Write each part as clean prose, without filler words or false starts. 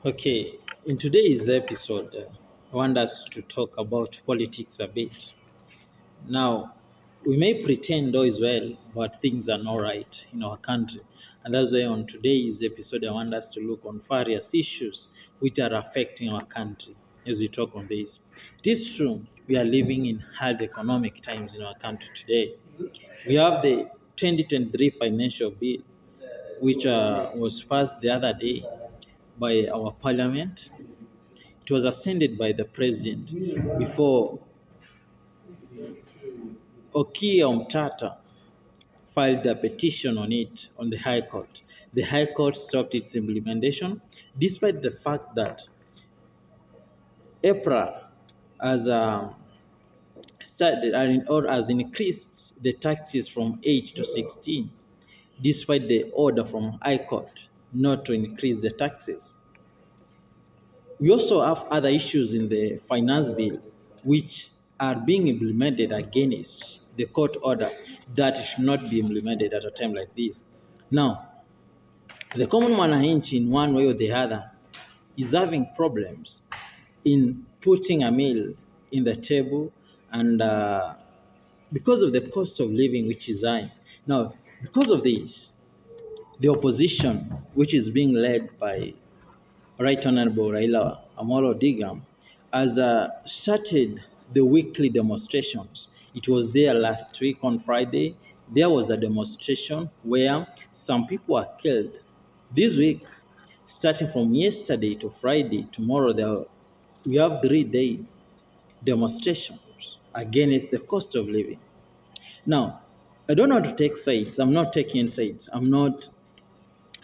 Okay, in today's episode, I want us to talk about politics a bit. Now, we may pretend all is well, but things are not right in our country. And that's why on today's episode, I want us to look on various issues which are affecting our country as we talk on this. It is true, we are living in hard economic times in our country today. We have the 2023 financial bill, which was passed the other day by our parliament. It was ascended by the president before Okiya Omtata filed a petition on it on the High Court. The High Court stopped its implementation despite the fact that EPRA has started or has increased the taxes from 8 to 16, despite the order from High Court not to increase the taxes. We also have other issues in the finance bill which are being implemented against the court order that it should not be implemented at a time like this. Now, the common mwananchi in one way or the other is having problems in putting a meal in the table and because of the cost of living which is high. Now, because of this, the opposition, which is being led by Right Honorable Raila Amolo Odinga, has started the weekly demonstrations. It was there last week on Friday. There was a demonstration where some people were killed. This week, starting from yesterday to Friday, tomorrow, we have 3-day demonstrations against the cost of living. Now, I don't want to take sides. I'm not taking sides. I'm not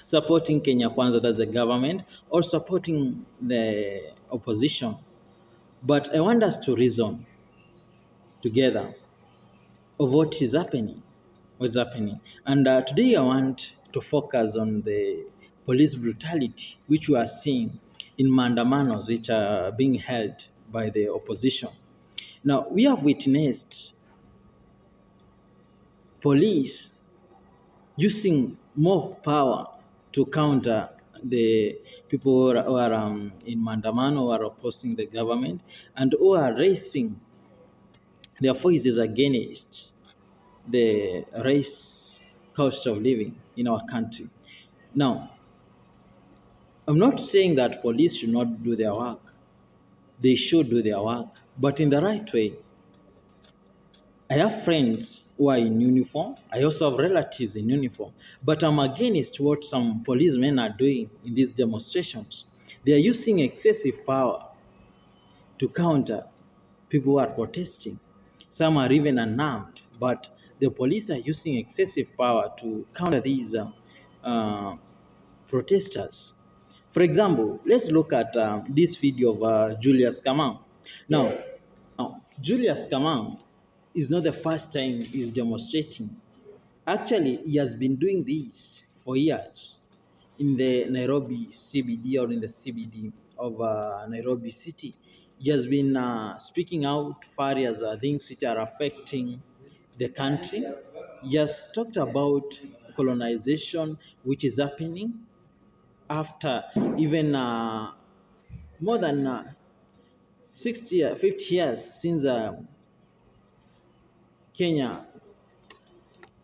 supporting Kenya Kwanza as a government or supporting the opposition. But I want us to reason together of what is happening. What's happening. And today I want to focus on the police brutality which we are seeing in MAANDAMANOs which are being held by the opposition. Now, we have witnessed police using more power to counter the people who are in Mandamano, who are opposing the government, and who are raising their voices against the raise cost of living in our country. Now, I'm not saying that police should not do their work. They should do their work, but in the right way. I have friends who are in uniform. I also have relatives in uniform. But I'm against what some policemen are doing in these demonstrations. They are using excessive power to counter people who are protesting. Some are even unarmed, but the police are using excessive power to counter these uh, protesters. For example, let's look at this video of Julius Kamau. Now, Julius Kamau is not the first time he's demonstrating. Actually, he has been doing this for years in the Nairobi CBD or in the CBD of Nairobi City. He has been speaking out various things which are affecting the country. He has talked about colonization, which is happening after even more than 50 years since Kenya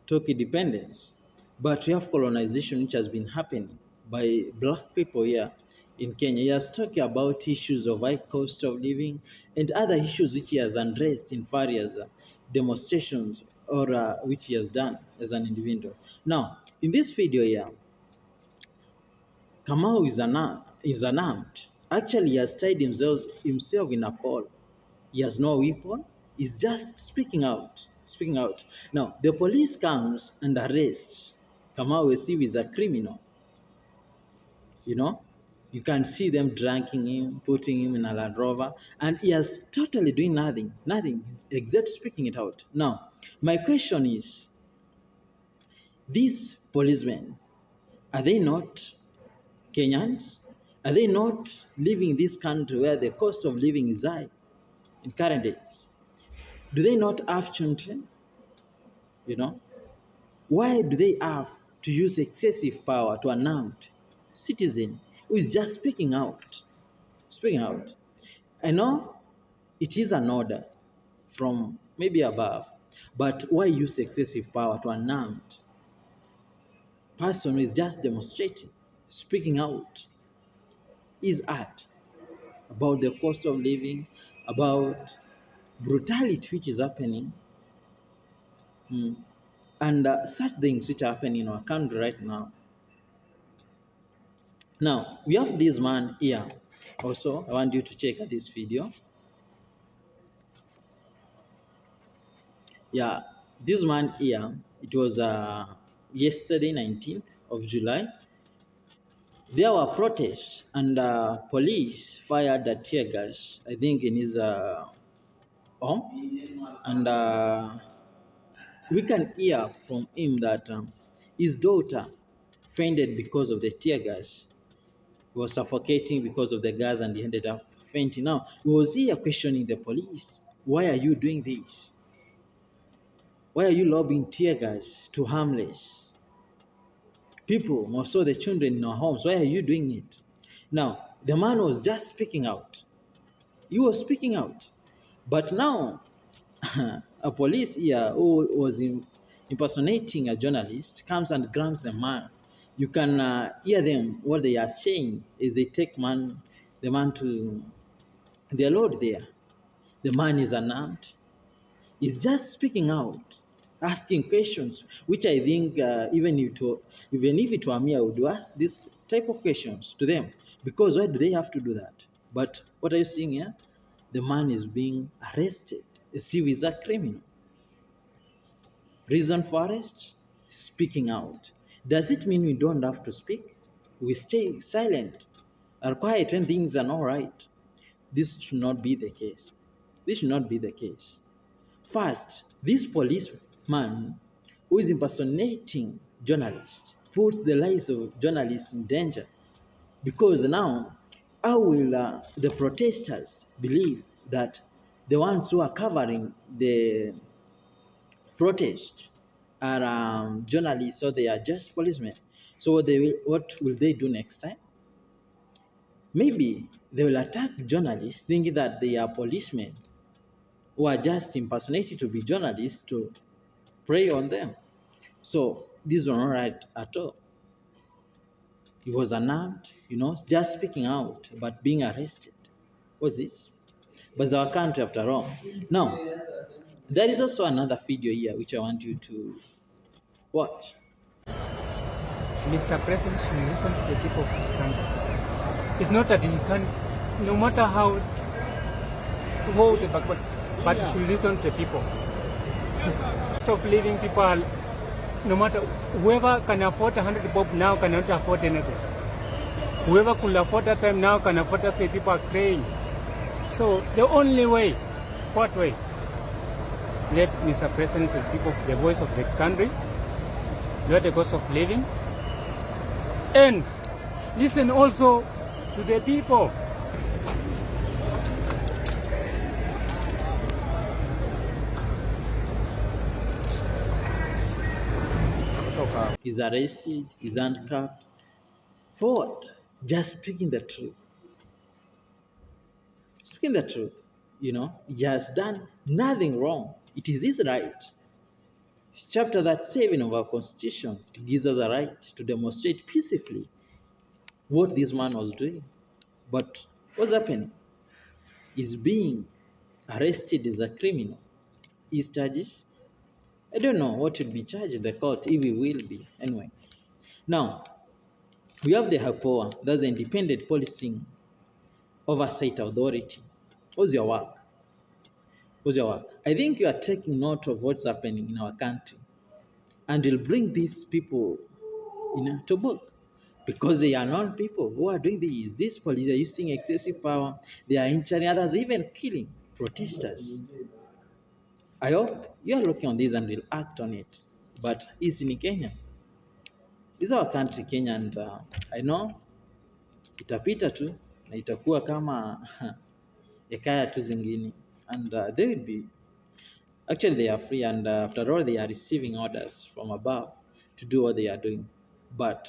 took independence. But we have colonization which has been happening by black people here in Kenya. He has talked about issues of high cost of living and other issues which he has addressed in various demonstrations or which he has done as an individual. Now, in this video here, Kamau is unarmed. Actually, he has tied himself in a pole. He has no weapon. He's just speaking out. Speaking out. Now, the police comes and arrests Kamau as if he's a criminal. You know, you can see them dragging him, putting him in a Land Rover, and he has totally doing nothing except speaking it out. Now, my question is, these policemen, are they not Kenyans? Are they not living in this country where the cost of living is high in current days? Do they not have children? You know, why do they have to use excessive power to an armed citizen who is just speaking out. Speaking out. I know it is an order from maybe above, but why use excessive power to an unarmed person who is just demonstrating, speaking out his art about the cost of living, about brutality which is happening, and such things which are happening in our country right now. Now, we have this man here. Also, I want you to check this video. Yeah, this man here, it was yesterday, 19th of July. There were protests, and police fired a tear gas, I think, in his home. And we can hear from him that his daughter fainted because of the tear gas. He was suffocating because of the gas and he ended up fainting. Now, he was here questioning the police. Why are you doing this? Why are you lobbing tear gas to harmless people, also the children in our homes? Why are you doing it? Now, the man was just speaking out. He was speaking out. But now, a police here who was impersonating a journalist comes and grabs the man. You can hear them, what they are saying is they take the man to their lord there. The man is unarmed. He's just speaking out, asking questions, which I think even if it were me, I would ask this type of questions to them. Because why do they have to do that? But what are you seeing here? The man is being arrested as if he's a criminal. Reason for arrest? Speaking out. Does it mean we don't have to speak? We stay silent or quiet when things are not right? This should not be the case. This should not be the case. First, this policeman who is impersonating journalists puts the lives of journalists in danger, because now how will the protesters believe that the ones who are covering the protest are journalists or they are just policemen? So what will they do next time? Maybe they will attack journalists thinking that they are policemen who are just impersonating to be journalists to prey on them. So this was not right at all. He was unarmed, just speaking out, but being arrested. What's this? But it's our country after all. Now, there is also another video here which I want you to watch. Mr. President should listen to the people of this country. It's not that he can, no matter how the backward, but he should listen to the people. Stop leaving people, no matter, whoever can afford 100 bob now cannot afford anything. Whoever could afford that time now can afford that, say people are crying. So the only way, what way? Let Mr. President and people, the voice of the country, let the cost of living, and listen also to the people. He's arrested, he's handcuffed. For what? Just speaking the truth. Speaking the truth, he has done nothing wrong. It is his right. Chapter 37 of our Constitution gives us a right to demonstrate peacefully what this man was doing. But what's happening? He's being arrested as a criminal. His charges, I don't know what will be charged in the court, if he will be. Anyway, now we have the HAPOA, that's the Independent Policing Oversight Authority. What's your work? What's your work? I think you are taking note of what's happening in our country, and will bring these people to book, because they are not people who are doing this. These police are using excessive power. They are injuring others, even killing protesters. I hope you are looking on this and will act on it. But it's in Kenya. It's our country, Kenya, and I know itapita tu na itakuwa kama ekaya tu zingine, and they will be, actually they are free, and after all they are receiving orders from above to do what they are doing. But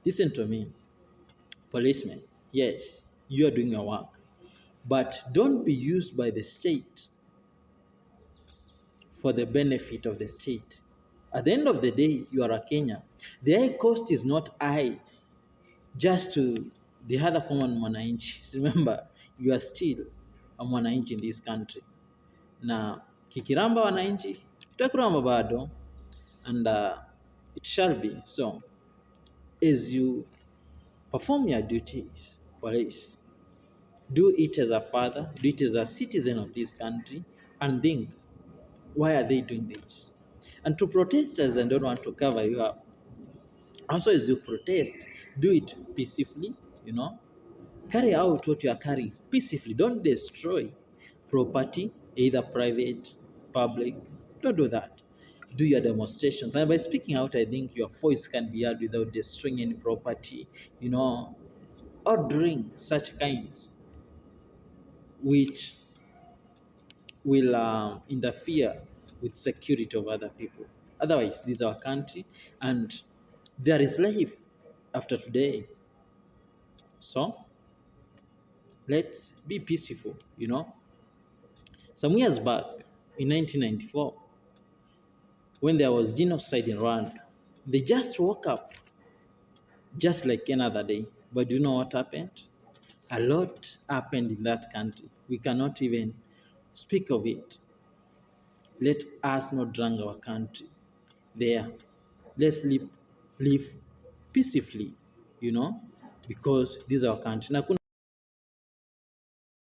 listen to me, Policemen, yes, you are doing your work, but don't be used by the state for the benefit of the state. At the end of the day, you are a Kenya. The high cost is not high just to the other common mwananchi. Remember, you are still a mwananchi in this country. Na kikiramba wananchi, kitakuramba bado, and it shall be so. As you perform your duties, police, do it as a father, do it as a citizen of this country, and think, why are they doing this? And to protesters, I don't want to cover you up. Also, as you protest, do it peacefully, Carry out what you are carrying peacefully. Don't destroy property, either private, public. Don't do that. Do your demonstrations. And by speaking out, I think your voice can be heard without destroying any property, or doing such kinds which will interfere with security of other people. Otherwise, this is our country, and there is life after today. So let's be peaceful. Some years back, in 1994, when there was genocide in Rwanda, they just woke up just like another day. But do you know what happened? A lot happened in that country. We cannot even speak of it. Let us not drag our country there. Let's live peacefully, because this is our country.